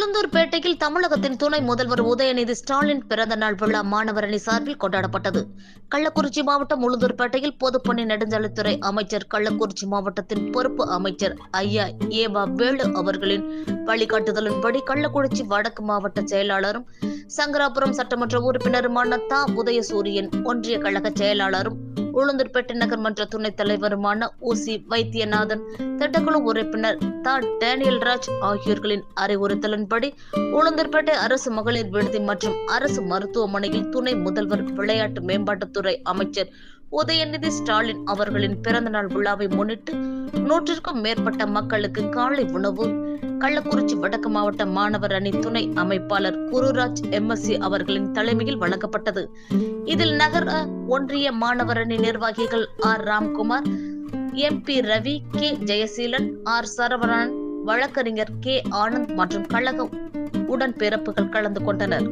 உளுந்தூர்பேட்டையில் தமிழகத்தின் துணை முதல்வர் உதயநிதி ஸ்டாலின் பிறந்த நாள் விழா மாணவர் அணி சார்பில் கொண்டாடப்பட்டது. கள்ளக்குறிச்சி மாவட்டம் உளுந்தூர்பேட்டையில் பொதுப்பணி நெடுஞ்சாலைத்துறை அமைச்சர், கள்ளக்குறிச்சி மாவட்டத்தின் பொறுப்பு அமைச்சர் ஐயா ஏவா வேலு அவர்களின் வழிகாட்டுதலின்படி கள்ளக்குறிச்சி வடக்கு மாவட்ட செயலாளரும் சங்கராபுரம் சட்டமன்ற உறுப்பினருமான தா உதயசூரியன், ஒன்றிய கழக செயலாளரும் உளுந்தூர்பேட்டை நகர்மன்ற துணைத் தலைவருமான ஊசி வைத்தியநாதன், திட்டக்குழு உறுப்பினர் தா டேனியல் ராஜ் ஆகியோர்களின் அறிவுறுத்தலின்படி உளுந்தூர்பேட்டை அரசு மகளிர் விடுதி மற்றும் அரசு மருத்துவமனையில் துணை முதல்வர் விளையாட்டு மேம்பாட்டுத்துறை அமைச்சர் உதயநிதி ஸ்டாலின் அவர்களின் பிறந்தநாள் விழாவை முன்னிட்டு 100க்கும் மேற்பட்ட மக்களுக்கு காலை உணவு கள்ளக்குறிச்சி வடக்கு மாவட்ட மாணவர் அணி துணை அமைப்பாளர் குருராஜ் MSc அவர்களின் தலைமையில் வழங்கப்பட்டது. இதில் நகர ஒன்றிய மாணவர் அணி நிர்வாகிகள் R Ramkumar, MP Ravi, K Jayaseelan, R Saravanan, வழக்கறிஞர் K ஆனந்த் மற்றும் கழக உடன்பிறப்புகள் கலந்து கொண்டனர்.